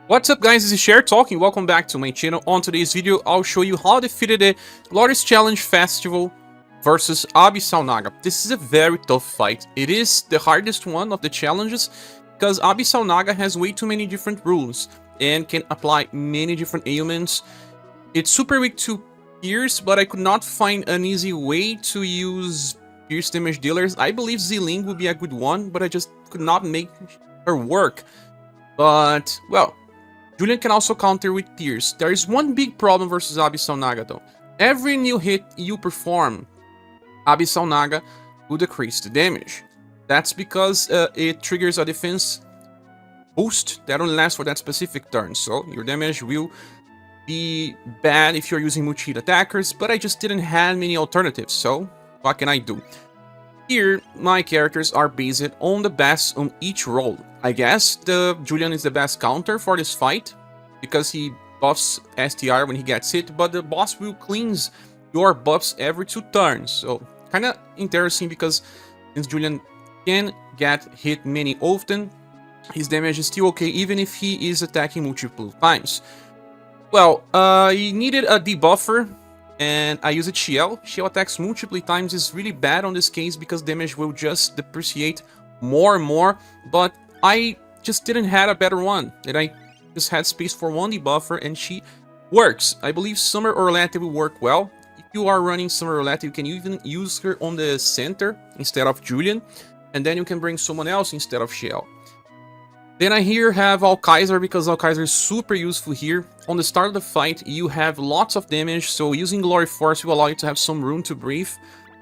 What's up guys, this is Scher talking, welcome back to my channel. On today's video, I'll show you how I defeated the Glorious Challenge Festival versus Abyssal Naga. This is a very tough fight. It is the hardest one of the challenges because Abyssal Naga has way too many different rules and can apply many different ailments. It's super weak to Pierce, but I could not find an easy way to use Pierce damage dealers. I believe Ziling would be a good one, but I just could not make her work. But, well, Julian can also counter with Pierce. There is one big problem versus Abyssal Naga though. Every new hit you perform, Abyssal Naga will decrease the damage. That's because it triggers a defense boost that only lasts for that specific turn. So your damage will be bad if you're using multi-hit attackers, but I just didn't have many alternatives, so what can I do? Here, my characters are based on the best on each role. I guess the Julian is the best counter for this fight, because he buffs STR when he gets hit, but the boss will cleanse your buffs every 2 turns. So, kinda interesting because since Julian can get hit many often, his damage is still okay even if he is attacking multiple times. Well, he needed a debuffer, and I used Schiele. Schiele attacks multiple times is really bad on this case because damage will just depreciate more and more, but I just didn't have a better one, and I just had space for one debuffer, and she works. I believe Summer or Latte will work well. If you are running Summer or Latte, you can even use her on the center instead of Julian, and then you can bring someone else instead of Schiele. Then I here have Alkaiser because Alkaiser is super useful here. On the start of the fight, you have lots of damage, so using Glory Force will allow you to have some room to breathe.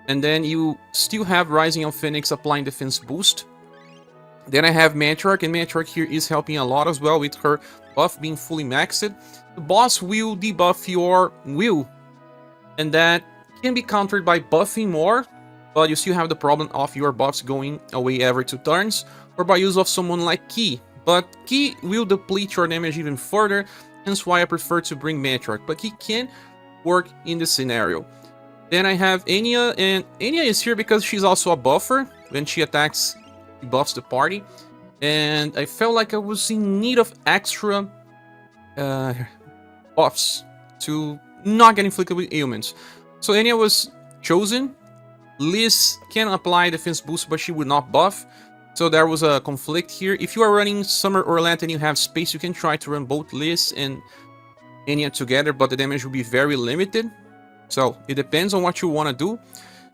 And then you still have Rising of Phoenix applying defense boost. Then I have Matriarch, and Matriarch here is helping a lot as well with her buff being fully maxed. The boss will debuff your will, and that can be countered by buffing more, but you still have the problem of your buffs going away every 2 turns, or by use of someone like Ki. But Ki will deplete your damage even further, hence why I prefer to bring Matriarch, but Ki can work in this scenario. Then I have Anya, and Anya is here because she's also a buffer. When she attacks, she buffs the party, and I felt like I was in need of extra buffs to not get inflicted with ailments. So Anya was chosen. Liz can apply defense boost, but she would not buff. So there was a conflict here. If you are running Summer or Lantern and you have space, you can try to run both Liz and Anya together, but the damage will be very limited. So it depends on what you want to do.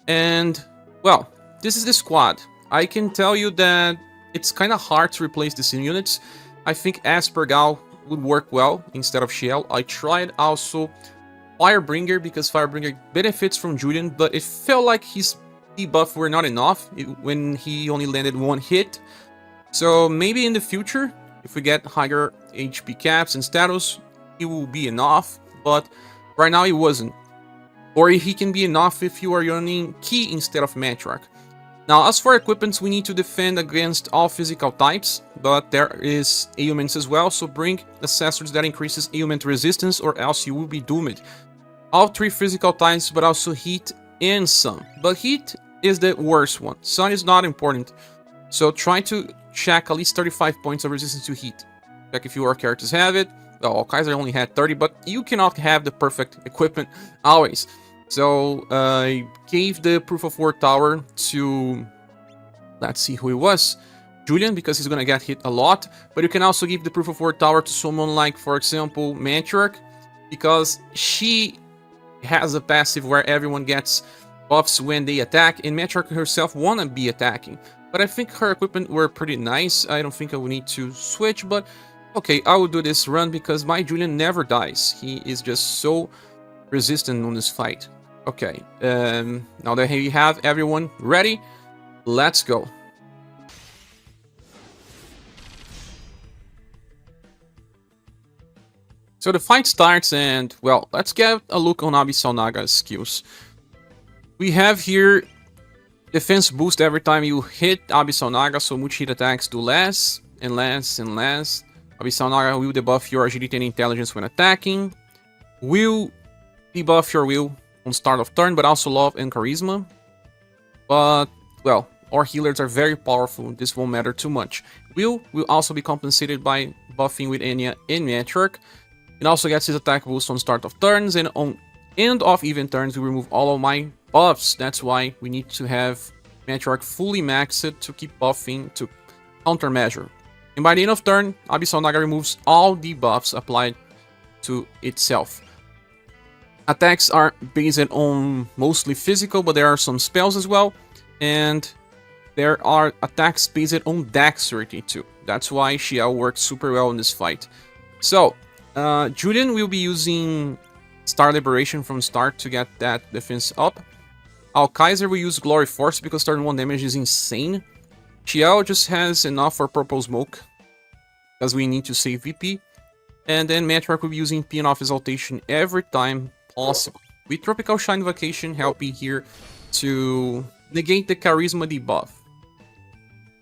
And, well, this is the squad. I can tell you that it's kind of hard to replace these units. I think Aspergal would work well instead of Schiele. I tried also Firebringer because Firebringer benefits from Julian, but it felt like his debuff were not enough when he only landed 1 hit. So maybe in the future, if we get higher HP caps and status, it will be enough, but right now it wasn't. Or he can be enough if you are running Ki instead of Matriarch. Now, as for equipments, we need to defend against all physical types, but there is ailments as well, so bring accessories that increases ailment resistance or else you will be doomed. All 3 physical types, but also heat and sun. But heat is the worst one. Sun is not important, so try to check at least 35 points of resistance to heat. Check if your characters have it. Well, Alkaiser only had 30, but you cannot have the perfect equipment always. So I gave the Proof of Work Tower to, let's see who it was, Julian, because he's gonna get hit a lot. But you can also give the Proof of Work Tower to someone like, for example, Matriarch, because she has a passive where everyone gets buffs when they attack, and Matriarch herself wanna be attacking. But I think her equipment were pretty nice. I don't think I will need to switch, but okay, I will do this run because my Julian never dies. He is just so resistant on this fight. Okay, now that we have everyone ready, let's go. So the fight starts, and, well, let's get a look on Abyssal Naga's skills. We have here defense boost every time you hit Abyssal Naga, so multi-hit attacks do less and less and less. Abyssal Naga will debuff your agility and intelligence when attacking. Will debuff your will on start of turn, but also love and charisma. But, well, Our healers are very powerful, this won't matter too much. Will also be compensated by buffing with Anya and Matriarch. It also gets his attack boost on start of turns, and on end of even turns we remove all of my buffs. That's why we need to have Matriarch fully maxed to keep buffing to countermeasure. And by the end of turn, Abyssal Naga removes all the buffs applied to itself. Attacks are based on mostly physical, but there are some spells as well. And there are attacks based on dexterity too. That's why Schiele works super well in this fight. So, Julian will be using Star Liberation from start to get that defense up. Alkaiser will use Glory Force because turn 1 damage is insane. Schiele just has enough for Purple Smoke because we need to save VP. And then Matriarch will be using Pin Off Exaltation every time possible. With Tropical Shine Vacation helping here to negate the Charisma debuff.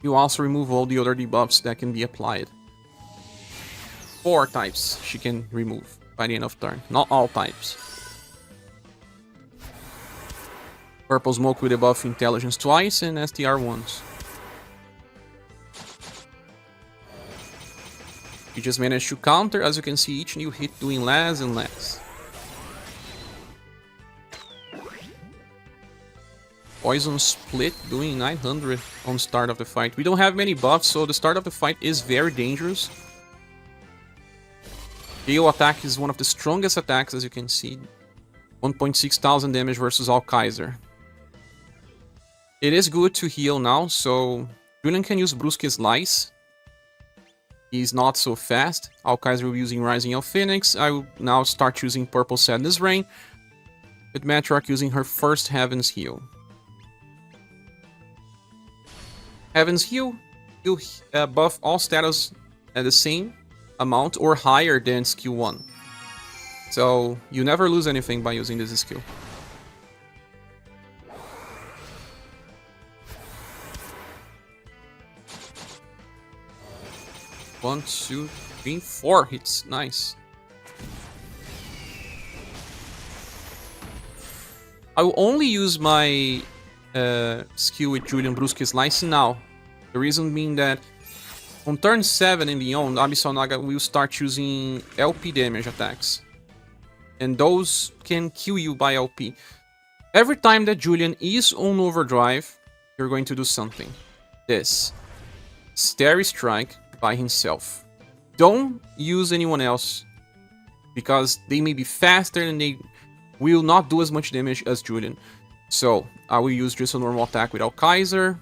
You also remove all the other debuffs that can be applied. 4 types she can remove by the end of turn, not all types. Purple Smoke will debuff Intelligence twice and STR once. You just managed to counter, as you can see, each new hit doing less and less. Poison Split doing 900 on start of the fight. We don't have many buffs, so the start of the fight is very dangerous. Gale attack is one of the strongest attacks, as you can see. 1,600 damage versus Alkaiser. It is good to heal now, so Julian can use Brusque Slice. He's not so fast. Alkaiser will be using Rising of Phoenix. I will now start using Purple Sadness Rain, with Matriarch using her first Heaven's Heal. Heaven's Heal will buff all status at the same amount or higher than skill 1. So you never lose anything by using this skill. One, two, three, 4 hits. Nice. I will only use my skill with Julian Brusque Slice now. The reason being that on turn 7 and beyond, Abyssal Naga will start choosing LP damage attacks. And those can kill you by LP. Every time that Julian is on overdrive, you're going to do something. This. Starry Strike by himself. Don't use anyone else, because they may be faster and they will not do as much damage as Julian. So, I will use just a normal attack with Alkaiser.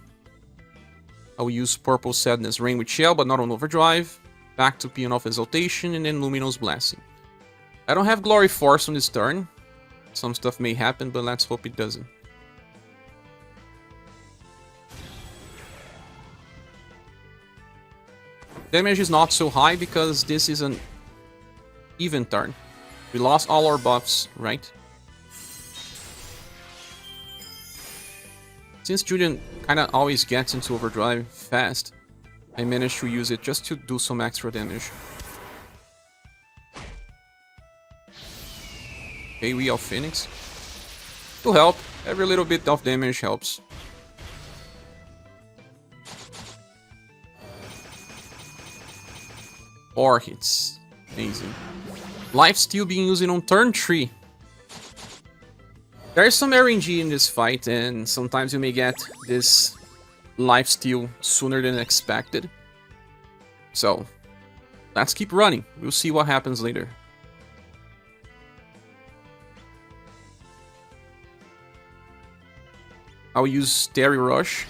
I will use Purple Sadness Rain with Schiele, but not on overdrive. Back to Pin Off Exaltation, and then Luminous Blessing. I don't have Glory Force on this turn. Some stuff may happen, but let's hope it doesn't. Damage is not so high because this is an even turn. We lost all our buffs, right? Since Julian kinda always gets into overdrive fast, I managed to use it just to do some extra damage. Okay, Wheel of Phoenix. To help, every little bit of damage helps. Four hits. Amazing. Lifesteal being used on turn 3. There is some RNG in this fight, and sometimes you may get this lifesteal sooner than expected. So, let's keep running. We'll see what happens later. I'll use Starry Rush.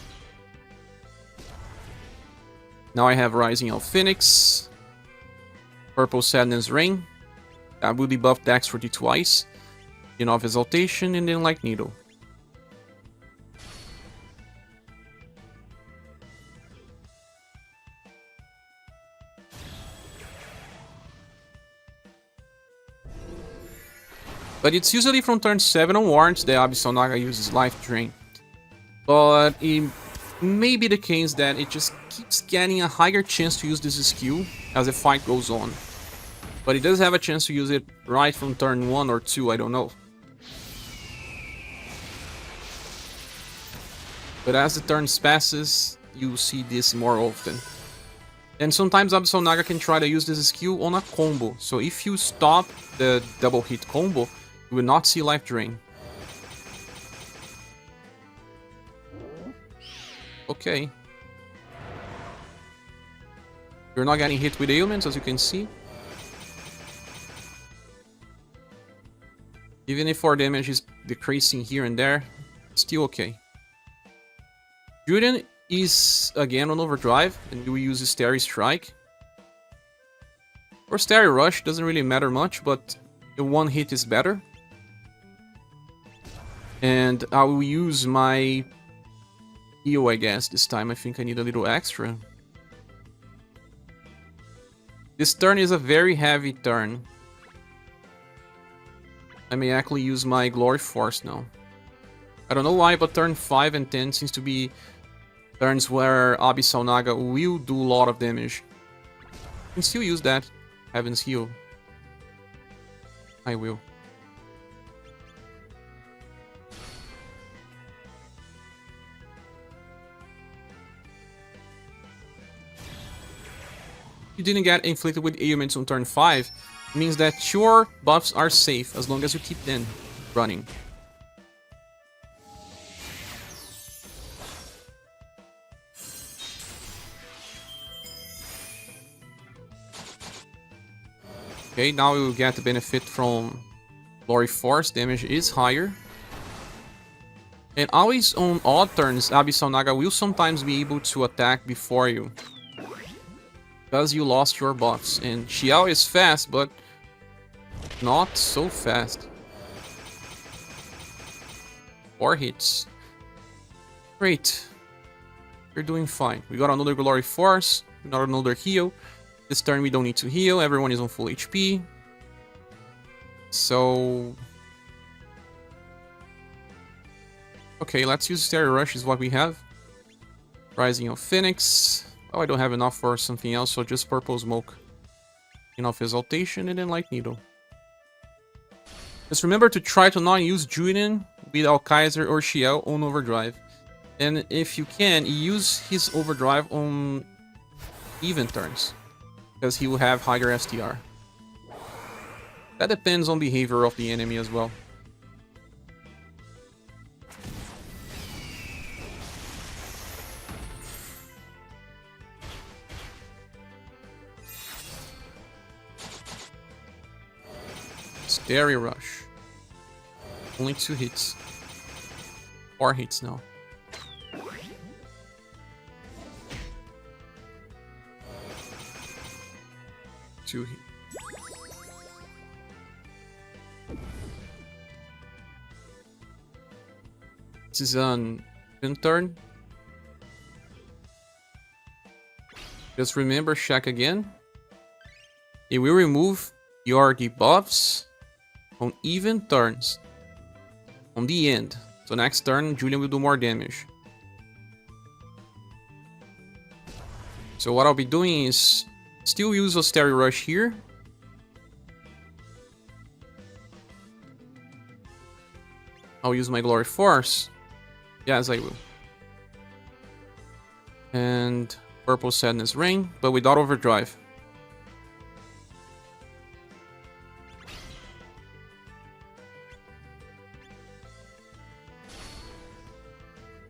Now I have Rising of Phoenix. Purple Sadness Rain. That will debuff Dexterity twice. Pin Off Exaltation, and then Light Needle. But it's usually from turn 7 onwards that Abyssal Naga uses Life Drain. But it may be the case that it just keeps getting a higher chance to use this skill as the fight goes on. But it does have a chance to use it right from turn 1 or 2, I don't know. But as the turns passes, you see this more often. And sometimes Abyssal Naga can try to use this skill on a combo. So if you stop the double hit combo, you will not see life drain. Okay. You're not getting hit with ailments, as you can see. Even if our damage is decreasing here and there, still okay. Julian is again on overdrive, and we use Starry Strike. Or Starry Rush, doesn't really matter much, but the one hit is better. And I will use my heal, I guess, this time. I think I need a little extra. This turn is a very heavy turn. I may actually use my Glory Force now. I don't know why, but turn 5 and 10 seems to be turns where Abyssal Naga will do a lot of damage. I can still use that. Heaven's Heal. I will. You didn't get inflicted with ailments on turn 5, means that your buffs are safe as long as you keep them running. Okay, now we will get the benefit from Glory Force, damage is higher. And always on odd turns, Abyssal Naga will sometimes be able to attack before you. Because you lost your buffs. And Schiele is fast, but not so fast. 4 hits. Great. We're doing fine. We got another Glory Force, not another heal. This turn we don't need to heal, everyone is on full HP. So... okay, let's use Starry Rush is what we have. Rising of Phoenix. Oh, I don't have enough for something else, so just Purple Smoke. Enough Exaltation and then Light Needle. Just remember to try to not use Julian with Alkaiser or Schiele on Overdrive. And if you can, use his Overdrive on even turns. Because he will have higher STR. That depends on behavior of the enemy as well. Starry Rush. Only 2 hits. 4 hits now. Two hits. This is an even turn. Just remember, check again. It will remove your debuffs on even turns. On the end. So next turn, Julian will do more damage. So what I'll be doing is still use a Starry Rush here. I'll use my Glory Force. Yes, I will. And Purple Sadness Rain, but without Overdrive.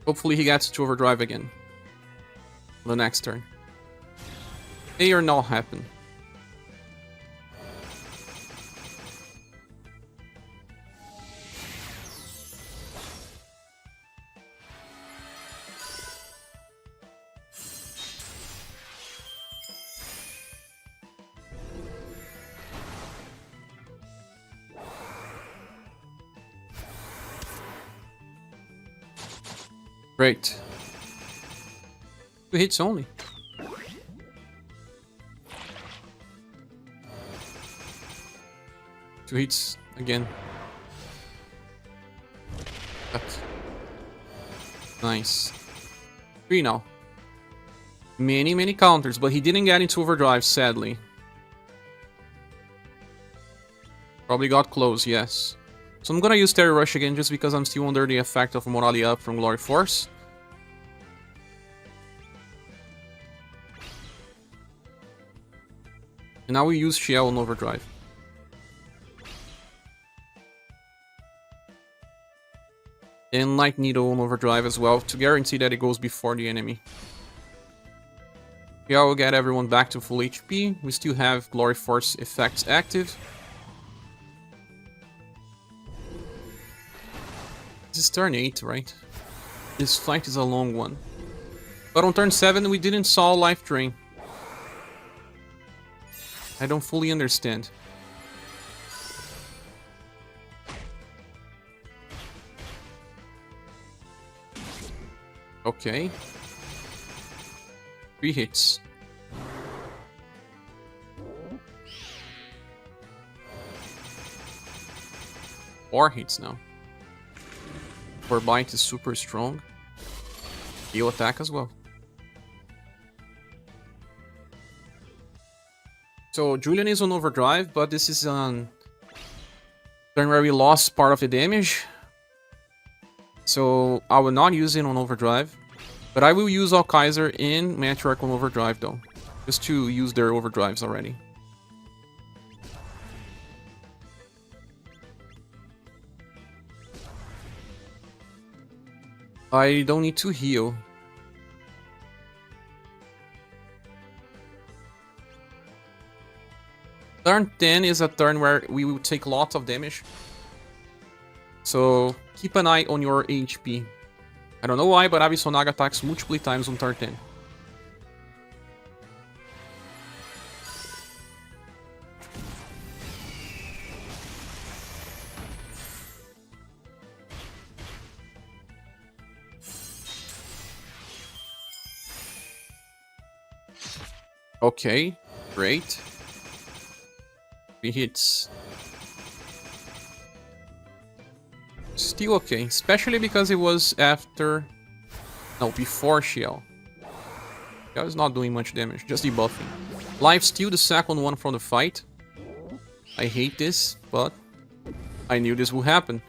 Hopefully he gets to Overdrive again. The next turn. May or not happen. Great. 2 hits only. Two hits again. That's nice. 3 now. Many counters, but he didn't get into Overdrive, sadly. Probably got close, yes. So I'm gonna use Starry Rush again just because I'm still under the effect of Morale Up from Glory Force. And now we use Schiele on overdrive. And Light Needle on overdrive as well, to guarantee that it goes before the enemy. Schiele will get everyone back to full HP. We still have Glory Force effects active. This is turn 8, right? This fight is a long one. But on turn 7, we didn't saw Life Drain. I don't fully understand. Okay. 3 hits. Four hits now. Our bite is super strong. Heal attack as well. So Julian is on overdrive, but this is on turn where we lost part of the damage. So I will not use it on overdrive, but I will use Alkaiser and Matri on overdrive though, just to use their overdrives already. I don't need to heal. Turn 10 is a turn where we will take lots of damage. So keep an eye on your HP. I don't know why, but Abyssal Naga attacks multiple times on turn 10. Okay, great. 3 hits. Still okay, especially because it was after... No, before Schiele. Schiele is not doing much damage, just debuffing. Lifesteal, the second one from the fight. I hate this, but I knew this would happen.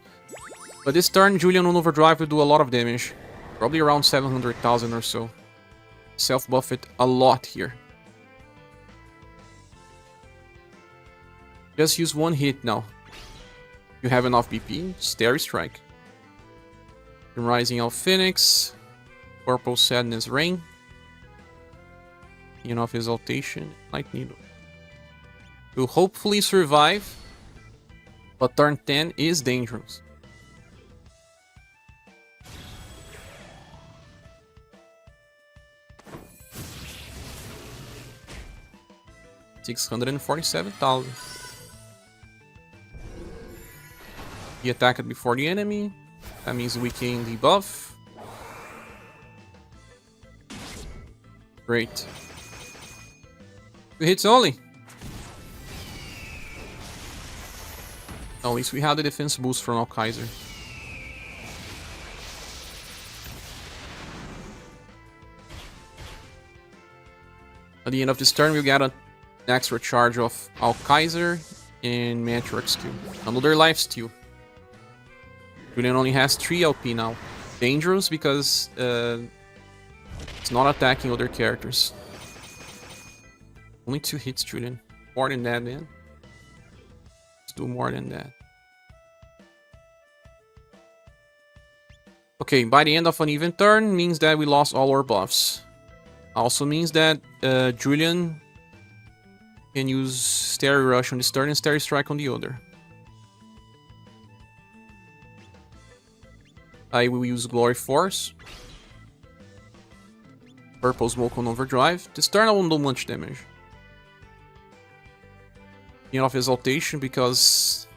But this turn, Julian on overdrive will do a lot of damage. Probably around 700,000 or so. Self-buff it a lot here. Just use one hit now. You have enough BP, Starry Strike. Rising of Phoenix. Purple Sadness Rain. Enough Exaltation. Light Needle. Will hopefully survive. But turn 10 is dangerous. $647,000. He attacked before the enemy. That means we can debuff. Great. 2 hits only. At least we have the defense boost from Alkaiser. At the end of this turn, we'll get an extra charge of Alkaiser and Matrix too. Another life steal. Julian only has 3 LP now. Dangerous because it's not attacking other characters. Only 2 hits, Julian. More than that, man. Let's do more than that. Okay, by the end of an even turn means that we lost all our buffs. Also means that Julian can use Starry Rush on this turn and Starry Strike on the other. I will use Glory Force. Purple Smoke on overdrive. This turn I won't do much damage. Enough Exaltation because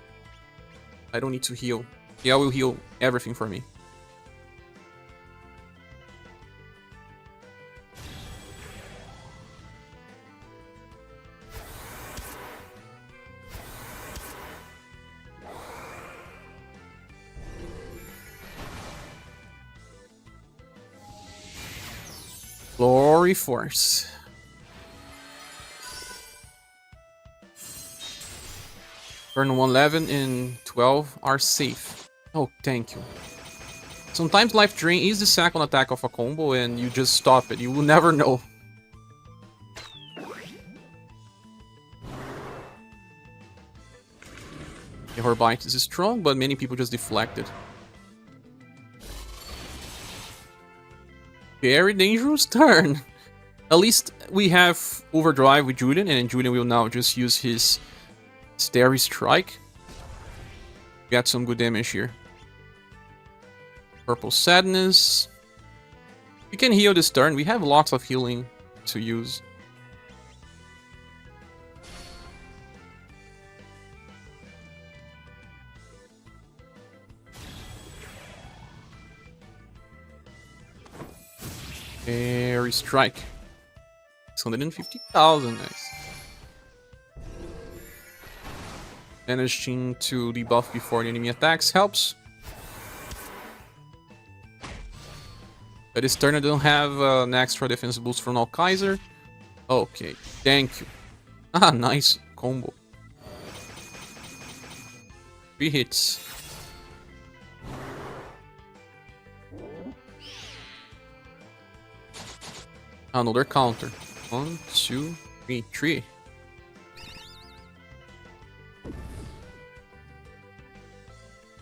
I don't need to heal. Yeah, I will heal everything for me. Glory Force. Turn 11 and 12 are safe. Oh, thank you. Sometimes Life Drain is the second attack of a combo and you just stop it. You will never know. Her bite is strong, but many people just deflected. Very dangerous turn. At least we have overdrive with Julian, and Julian will now just use his Starry Strike. Got some good damage here. Purple Sadness. We can heal this turn. We have lots of healing to use. Fairy Strike. 650,000, nice. Managing to debuff before the enemy attacks helps. But this turn I don't have an extra defense boost from Alkaiser. Okay, thank you. Ah, nice combo. 3 hits. Another counter. 1, 2, 3, 3.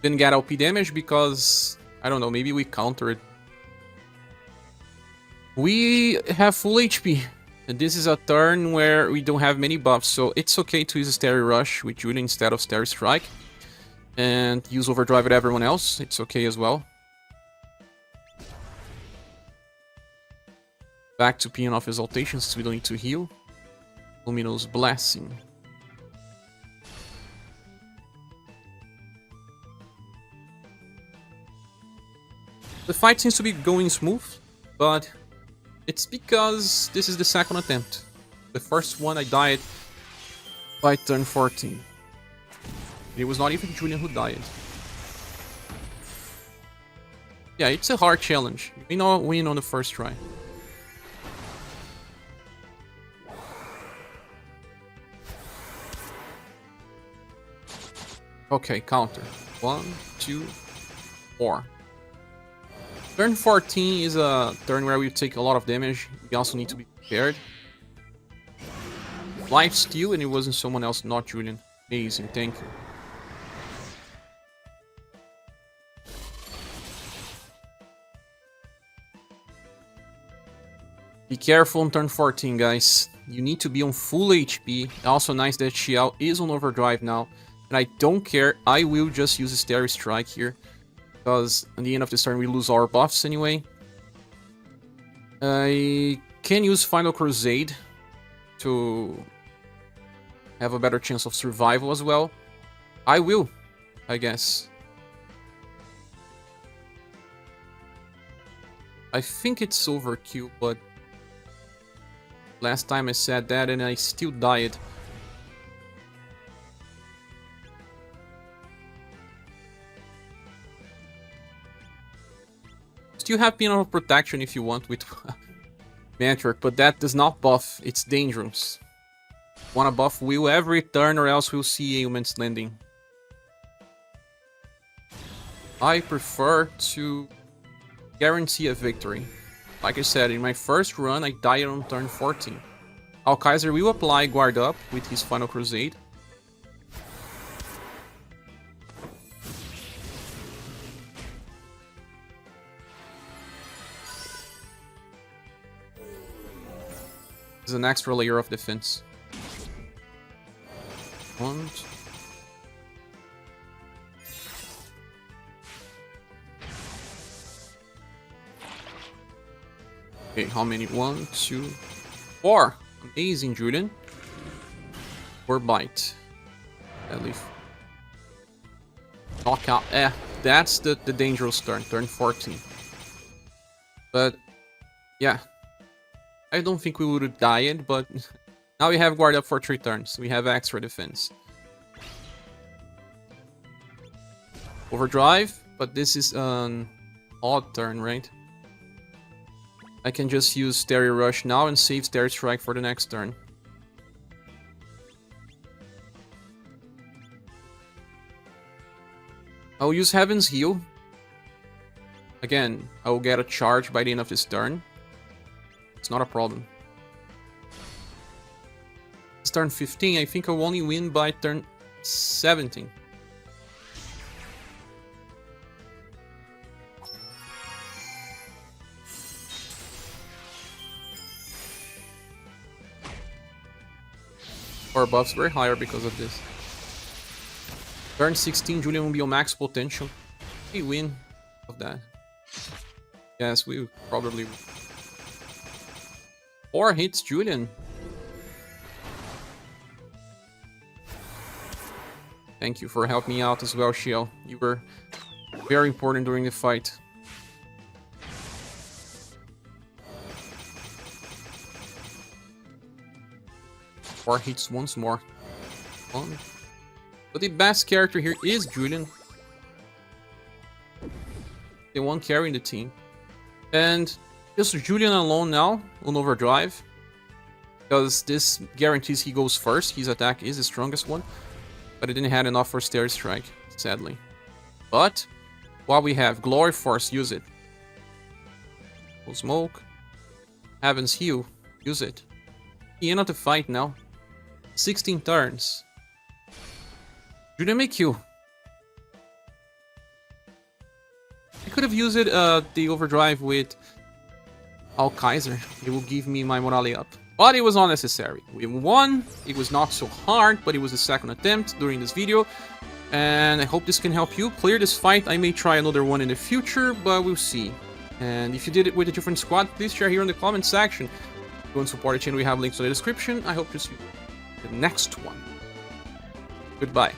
Didn't get LP damage because, I don't know, maybe we countered. We have full HP. And this is a turn where we don't have many buffs, so it's okay to use a Starry Rush with Julian instead of Starry Strike. And use Overdrive with everyone else, it's okay as well. Back to Paean of Exaltation since we don't need to heal. Luminous Blessing. The fight seems to be going smooth, but it's because this is the second attempt. The first one I died by turn 14. It was not even Julian who died. Yeah, it's a hard challenge. We know win on the first try. Okay, counter. 1, 2, 4. Turn 14 is a turn where we take a lot of damage. We also need to be prepared. Life steal, and it wasn't someone else, not Julian. Amazing, thank you. Be careful on turn 14, guys. You need to be on full HP. Also nice that Schiele is on overdrive now. And I don't care, I will just use a Starry Strike here. Because at the end of this turn we lose our buffs anyway. I can use Final Crusade to have a better chance of survival as well. I will, I guess. I think it's overkill, but last time I said that and I still died. Still have Paean of Protection if you want with Matri, but that does not buff, it's dangerous. Wanna buff Will every turn or else we'll see ailments landing. I prefer to guarantee a victory. Like I said, in my first run I died on turn 14. Alkaiser will apply Guard Up with his Final Crusade. Is an extra layer of defense. 1, 2. Okay, how many? 1, 2, 4. Amazing, Julian. 4 bite. At least. Knockout. That's the dangerous turn. Turn 14. But yeah. I don't think we would have died, but now we have Guard Up for 3 turns. We have extra defense. Overdrive, but this is an odd turn, right? I can just use Starry Rush now and save Starry Strike for the next turn. I'll use Heaven's Heal. Again, I will get a charge by the end of this turn. It's not a problem. It's turn 15, I think I'll only win by turn 17. Our buffs were higher because of this. Turn 16, Julian will be on max potential. We win of that. Yes, we probably... 4 hits, Julian. Thank you for helping me out as well, Schiele. You were very important during the fight. Four hits once more. But the best character here is Julian. The one carrying the team. And just Julian alone now on overdrive. Because this guarantees he goes first. His attack is the strongest one. But it didn't have enough for Stair Strike, sadly. But while we have Glory Force, use it. Full Smoke. Heaven's Heal, use it. The end of the fight now. 16 turns. Julian may kill. I could have used it, the overdrive with Alkaiser. It will give me my morale up. But it was not necessary. We won. It was not so hard, but it was the second attempt during this video. And I hope this can help you clear this fight. I may try another one in the future, but we'll see. And if you did it with a different squad, please share here in the comment section. If you want to support the channel, we have links in the description. I hope to see you in the next one. Goodbye.